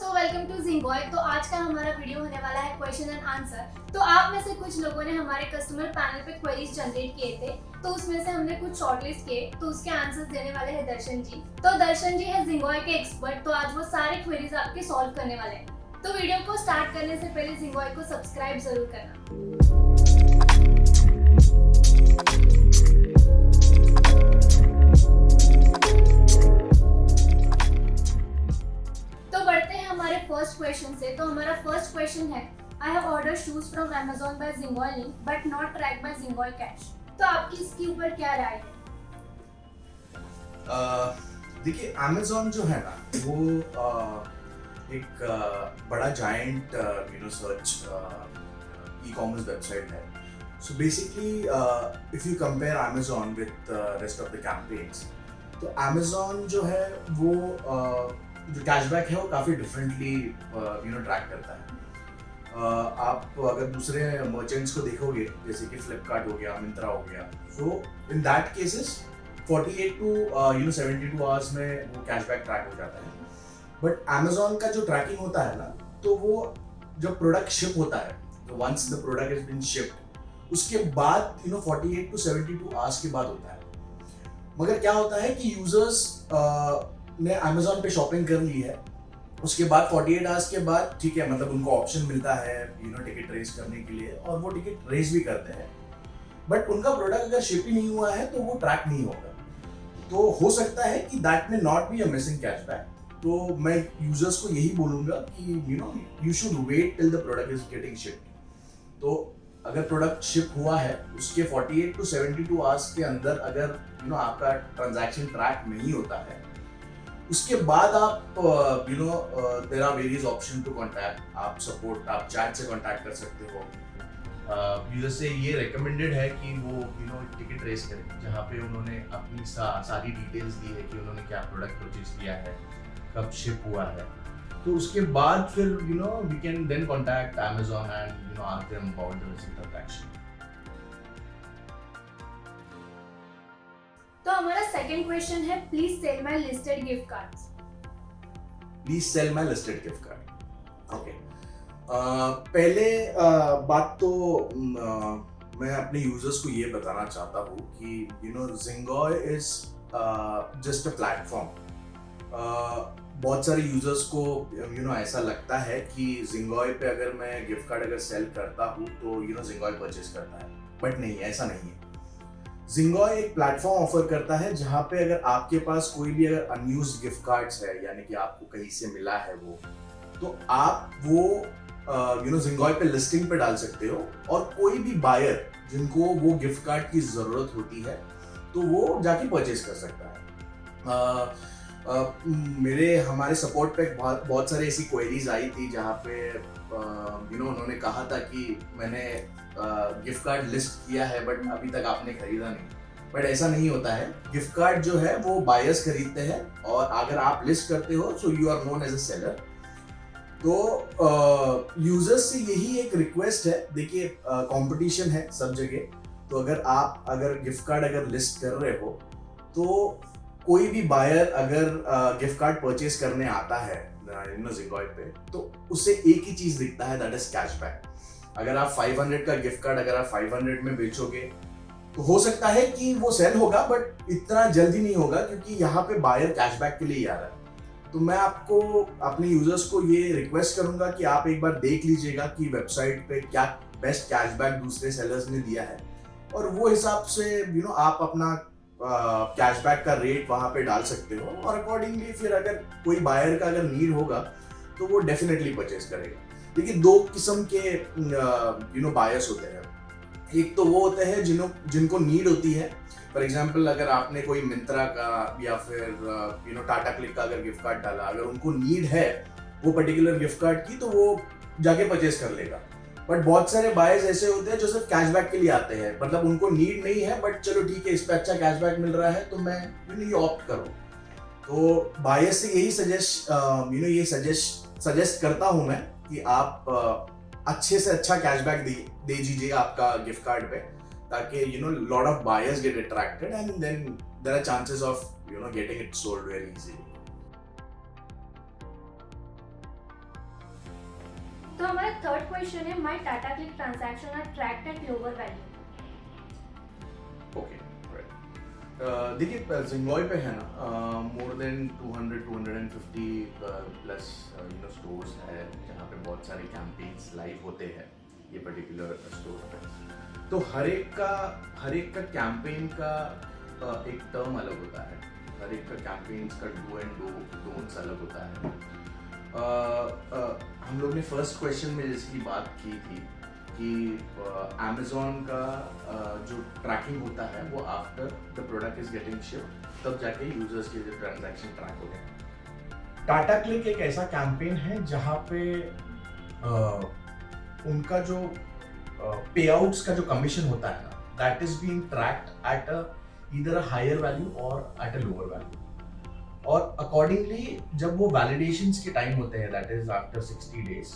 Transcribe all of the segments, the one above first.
So welcome to जिंगॉय। तो आज का हमारा वीडियो होने वाला है क्वेश्चन एंड आंसर। तो आप में से कुछ लोगों ने हमारे कस्टमर पैनल पे क्वेरीज जनरेट किए थे, तो उसमें से हमने कुछ शॉर्टलिस्ट किए, तो उसके आंसर्स देने वाले हैं दर्शन जी। तो दर्शन जी है जिंगॉय के एक्सपर्ट, तो आज वो सारे क्वेरीज आपके सॉल्व करने वाले हैं। तो वीडियो को स्टार्ट करने से पहले जिंगॉय को सब्सक्राइब जरूर करना। तो बढ़ते हैं हमारे फर्स्ट क्वेश्चन से। तो हमारा फर्स्ट क्वेश्चन है, I have order shoes from Amazon by Zingoy link but not track by Zingoy cash. तो आपकी इसके ऊपर क्या राय है? देखिए, Amazon जो है ना वो एक बड़ा giant search e commerce website है। So basically if you compare Amazon with rest of the campaigns, तो Amazon जो है वो जो कैशबैक है वो काफ़ी डिफरेंटली ट्रैक करता है। आप अगर दूसरे मर्चेंट्स को देखोगे, जैसे कि फ्लिपकार्ट हो गया, मिंत्रा हो गया, so in that cases 48 to 72 hours में वो कैशबैक ट्रैक हो जाता है। बट Amazon का जो ट्रैकिंग होता है ना, तो वो जब प्रोडक्ट शिप होता है, तो once the product is been shipped, उसके बाद 48 टू 72 आवर्स के बाद होता है। मगर क्या होता है कि यूजर्स ने Amazon पे शॉपिंग कर ली है, उसके बाद 48 आवर्स के बाद ठीक है, मतलब उनको ऑप्शन मिलता है टिकट रेस करने के लिए, और वो टिकट रेस भी करते हैं। बट उनका प्रोडक्ट अगर शिप ही नहीं हुआ है तो वो ट्रैक नहीं होगा। तो हो सकता है कि that may not be a missing cashback. तो मैं यूजर्स को यही बोलूंगा कि you should wait till the product is getting shipped. तो अगर प्रोडक्ट शिप हुआ है, उसके 48 टू 72 आवर्स के अंदर अगर आपका ट्रांजैक्शन ट्रैक नहीं होता है, उसके बाद आप there are various option to contact. आप सपोर्ट, आप चैट से कांटेक्ट कर सकते हो। यूजर से ये रिकमेंडेड है कि वो टिकट रेस करें, जहाँ पे उन्होंने अपनी सारी डिटेल्स दी है कि उन्होंने क्या प्रोडक्ट परचेज किया है, कब शिप हुआ है। तो उसके बाद फिर we can then contact Amazon and ask them about the receipt transaction. तो हमारा सेकंड क्वेश्चन है, please sell my listed gift cards. Please sell my listed gift card. Okay, पहले बात तो मैं अपने यूजर्स को ये बताना चाहता हूँ कि Zingoy is just a platform. बहुत सारे यूजर्स को ऐसा लगता है कि Zingoy पे अगर मैं गिफ्ट कार्ड अगर सेल करता हूँ तो Zingoy परचेज करता है, बट नहीं, ऐसा नहीं है। Zingoy एक प्लेटफॉर्म ऑफर करता है जहाँ पे अगर आपके पास कोई भी अगर अनयूज्ड गिफ्ट कार्ड्स है, यानी कि आपको कहीं से मिला है वो, तो आप वो Zingoy पे लिस्टिंग पे डाल सकते हो, और कोई भी बायर जिनको वो गिफ्ट कार्ड की जरूरत होती है तो वो जाके परचेज कर सकता है। हमारे सपोर्ट पे बहुत सारी ऐसी क्वेरीज आई थी जहाँ पे उन्होंने कहा था कि मैंने गिफ्ट कार्ड लिस्ट किया है बट अभी तक आपने खरीदा नहीं। बट ऐसा नहीं होता है। गिफ्ट कार्ड जो है वो बायर्स खरीदते हैं, और अगर आप लिस्ट करते हो so you are known as a seller. तो यूजर्स से यही एक रिक्वेस्ट है, देखिए कंपटीशन है सब जगह, तो अगर गिफ्ट कार्ड अगर लिस्ट कर रहे हो, तो कोई भी बायर अगर गिफ्ट कार्ड परचेज करने आता है Zingoy पे, तो उससे एक ही चीज दिखता है, दैट इज कैशबैक। अगर आप 500 का गिफ्ट कार्ड अगर आप 500 में बेचोगे, तो हो सकता है कि वो सेल होगा, बट इतना जल्दी नहीं होगा, क्योंकि यहाँ पे बायर कैशबैक के लिए ही आ रहा है। तो मैं आपको, अपने यूजर्स को ये रिक्वेस्ट करूंगा कि आप एक बार देख लीजिएगा कि वेबसाइट पे क्या बेस्ट कैशबैक दूसरे सेलर्स ने दिया है, और वो हिसाब से आप अपना कैशबैक का रेट वहां पे डाल सकते हो, और अकॉर्डिंगली फिर अगर कोई बायर का अगर नीड होगा तो वो डेफिनेटली परचेज करेगा। देखिए, दो किस्म के बायर्स होते हैं। एक तो वो होते हैं जिनको नीड होती है। फॉर एग्जांपल, अगर आपने कोई मिंत्रा का या फिर टाटा क्लिक का अगर गिफ्ट कार्ड डाला, अगर उनको नीड है वो पर्टिकुलर गिफ्ट कार्ड की, तो वो जाके परचेज कर लेगा। बट बहुत सारे बायर्स ऐसे होते हैं जो सिर्फ कैशबैक के लिए आते हैं, मतलब उनको नीड नहीं है, बट चलो ठीक है, इस पे अच्छा कैशबैक मिल रहा है तो मैं ये ऑप्ट करूँ। तो बायर्स से यही सजेस्ट करता हूँ मैं कि आप अच्छे से अच्छा कैशबैक दे दीजिए आपका गिफ्ट कार्ड पे, ताकि lot of buyers get attracted and then there are chances of getting it sold very easily. तो हमारा थर्ड क्वेश्चन है, my Tata CLiQ transaction are tracked at lower value. Okay, देखिए जिंगलॉय पे है ना मोर देन 250 प्लस स्टोर्स है जहाँ पे बहुत सारे कैंपेन्स लाइव होते हैं ये पर्टिकुलर स्टोर पे। तो हर एक का कैंपेन का एक टर्म अलग होता है, हर एक का कैंपेन्स का डू एंड डोंट्स अलग होता है। हम लोग ने फर्स्ट क्वेश्चन में जिसकी बात की थी कि Amazon का जो ट्रैकिंग होता है वो after the product is getting shipped तब जाके यूजर्स के जो ट्रांजैक्शन ट्रैक होते हैं। टाटा क्लिक एक ऐसा कैंपेन है जहाँ पे उनका जो पे आउट्स का जो कमीशन होता है ना, that is being tracked at either a higher value और एट अ लोअर वैल्यू। और अकॉर्डिंगली जब वो वैलिडेशंस के टाइम होते हैं, दैट इज आफ्टर 60 डेज,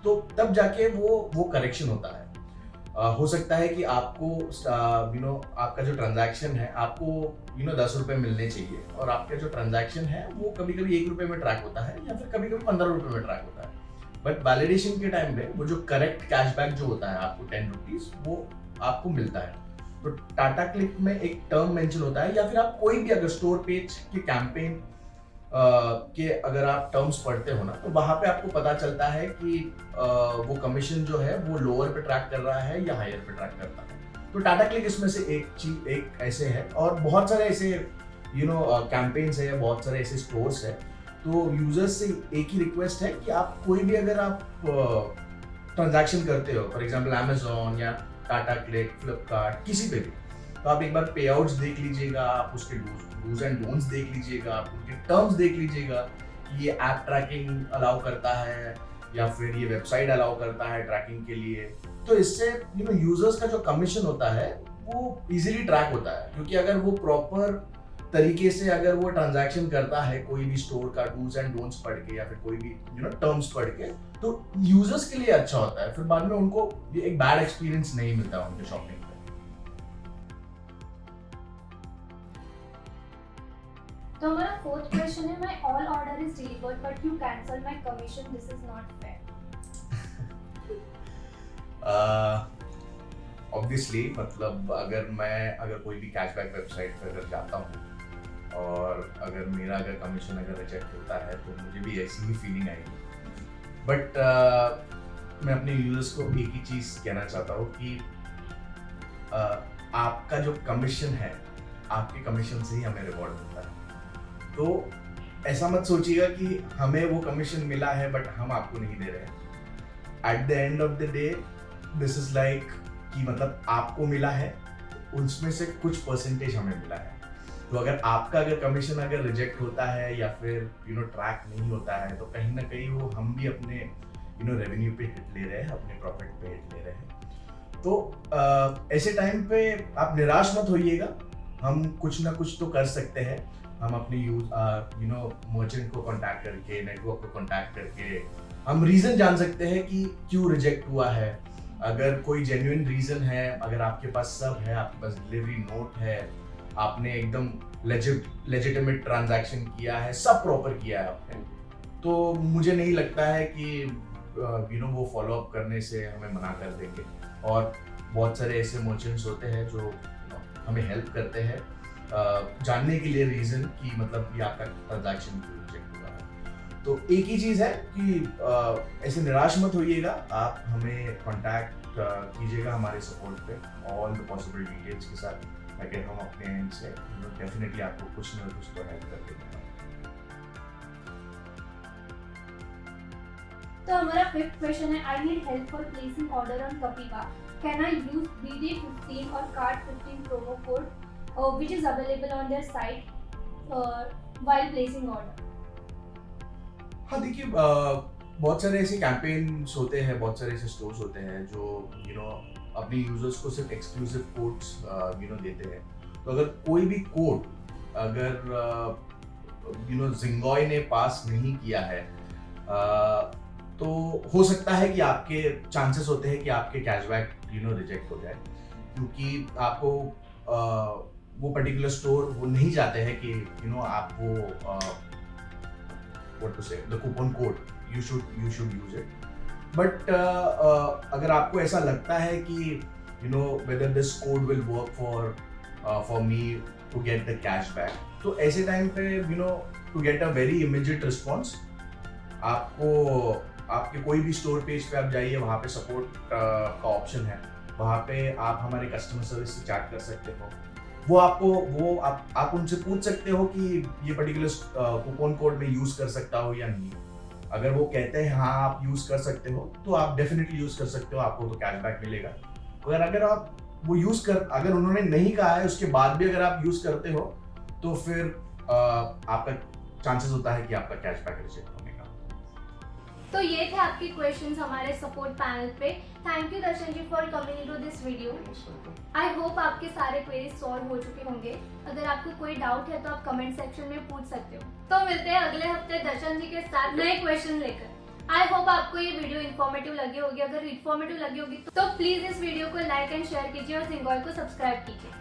तो तब जाके वो करेक्शन होता है। हो सकता है कि आपको आपका जो ट्रांजैक्शन है आपको 10 रुपए मिलने चाहिए और आपका जो ट्रांजैक्शन है वो कभी कभी 1 रुपए में ट्रैक होता है या फिर कभी कभी 15 रुपए में ट्रैक होता है। बट वैलिडेशन के टाइम पे वो जो करेक्ट कैशबैक जो होता है आपको 10 रुपीज वो आपको मिलता है। तो टाटा क्लिक में एक टर्म मेंशन होता है, या फिर आप कोई भी अगर स्टोर पेज के कैंपेन के अगर आप टर्म्स पढ़ते हो ना, तो वहां पे आपको पता चलता है कि वो कमीशन जो है वो लोअर पे ट्रैक कर रहा है या हायर पे ट्रैक करता है। तो टाटा क्लिक इसमें से एक ऐसे है, और बहुत सारे ऐसे कैंपेन्स है, बहुत सारे ऐसे स्टोर्स है। तो यूजर्स से एक ही रिक्वेस्ट है कि आप कोई भी अगर आप ट्रांजैक्शन करते हो, फॉर एग्जाम्पल Amazon या टाटा क्लिक, फ्लिपकार्ट, किसी पे भी, तो आप एक बार पे आउट्स देख लीजिएगा, आप उसके डूज एंड डोंट्स देख लीजिएगा, आप उनके टर्म्स देख लीजिएगा कि ये ऐप ट्रैकिंग अलाउ करता है या फिर ये वेबसाइट अलाउ करता है ट्रैकिंग के लिए। तो इससे यूजर्स का जो कमीशन होता है वो इजीली ट्रैक होता है, क्योंकि अगर वो प्रॉपर तरीके से अगर वो ट्रांजैक्शन करता है कोई भी स्टोर का डूज एंड डोंट्स पढ़ के या फिर कोई भी टर्म्स पढ़ के, तो यूजर्स के लिए अच्छा होता है। फिर बाद में उनको एक बैड एक्सपीरियंस नहीं मिलता उनके शॉपिंग। तो हमारा फोर्थ क्वेश्चन है, my all order is delivered but you cancel my commission, this is not fair. Obviously मतलब अगर कोई भी कैशबैक वेबसाइट पर अगर जाता हूँ और अगर मेरा कमीशन रिजेक्ट होता है तो मुझे भी ऐसी ही फीलिंग आएगी। बट मैं अपने यूजर्स को एक ही चीज़ कहना चाहता हूँ कि आपका जो कमीशन है, आपके कमीशन से ही हमें रिवॉर्ड मिलता है। तो ऐसा मत सोचिएगा कि हमें वो कमीशन मिला है बट हम आपको नहीं दे रहे हैं। At the end of the day this is like कि मतलब आपको मिला है, उसमें से कुछ परसेंटेज हमें मिला है। तो अगर आपका कमीशन रिजेक्ट होता है या फिर ट्रैक नहीं होता है, तो कहीं ना कहीं वो हम भी अपने रेवेन्यू पे हिट ले रहे हैं, अपने प्रॉफिट पे हिट ले रहे हैं। तो ऐसे टाइम पे आप निराश मत होइएगा, हम कुछ ना कुछ तो कर सकते हैं। हम अपने मर्चेंट को कांटेक्ट करके, नेटवर्क को कांटेक्ट करके हम रीजन जान सकते हैं कि क्यों रिजेक्ट हुआ है। अगर कोई जेन्युइन रीजन है, अगर आपके पास सब है, आपके पास डिलीवरी नोट है, आपने एकदम लेजिटिमेट ट्रांजैक्शन किया है, सब प्रॉपर किया है आपने, तो मुझे नहीं लगता है कि वो फॉलो अप करने से हमें मना कर देंगे। और बहुत सारे ऐसे मर्चेंट्स होते हैं जो हमें हेल्प करते हैं जानने के लिए रीजन कि मतलब ये आपका ट्रांजैक्शन क्यों रिजेक्ट हुआ है। तो एक ही चीज़ है कि ऐसे निराश मत होइएगा, आप हमें कांटेक्ट कीजिएगा हमारे सपोर्ट पे ऑल द पॉसिबल डिटेल्स के साथ, ताकि हम अपने एंड से डेफिनेटली आपको कुछ ना कुछ तो हेल्प कर देंगे। तो हमारा फिफ्थ क्वेश्चन है, I need help for placing order on Kapiva, can I use BD15 और card 15 promo code which is available on their site while placing order? हाँ देखिए, बहुत सारे ऐसे कैंपेन्स होते हैं, बहुत सारे ऐसे स्टोर्स होते हैं जो अपने यूजर्स को सिर्फ एक्सक्लूसिव कोड्स देते हैं। तो अगर कोई भी कोड अगर जिंगॉय ने पास नहीं किया है, तो हो सकता है कि आपके चांसेस होते हैं कि आपके कैशबैक रिजेक्ट हो जाए, क्योंकि आपको वो पर्टिकुलर स्टोर वो नहीं चाहते हैं कि आप वो what to say the coupon code you should use it. But अगर आपको ऐसा लगता है कि you know whether this code will work for me to get the cashback, तो ऐसे टाइम पे you know to get a very immediate response, आपको आपके कोई भी स्टोर पेज पे आप जाइए, वहाँ पे सपोर्ट का ऑप्शन है, वहाँ पे आप हमारे कस्टमर सर्विस से चैट कर सकते हो। आप उनसे पूछ सकते हो कि ये पर्टिकुलर कूपन कोड में यूज कर सकता हो या नहीं। अगर वो कहते हैं हाँ आप यूज कर सकते हो, तो आप डेफिनेटली यूज कर सकते हो, आपको तो कैशबैक मिलेगा। अगर आप वो अगर उन्होंने नहीं कहा है उसके बाद भी अगर आप यूज करते हो, तो फिर आपका चांसेस होता है कि आपका कैशबैक रिजेक्ट होने का। तो ये थे आपके क्वेश्चंस हमारे सपोर्ट पैनल पे। Thank you Darshan ji for coming into this video. I hope आपके सारे क्वेरीज सॉल्व हो चुके होंगे। अगर आपको कोई डाउट है तो आप कमेंट सेक्शन में पूछ सकते हो। तो मिलते हैं अगले हफ्ते दर्शन जी के साथ नए क्वेश्चन लेकर। आई होप आपको ये वीडियो इन्फॉर्मेटिव लगी होगी। अगर इन्फॉर्मेटिव लगी होगी तो प्लीज इस वीडियो को लाइक एंड शेयर कीजिए और सिंगॉय को सब्सक्राइब कीजिए।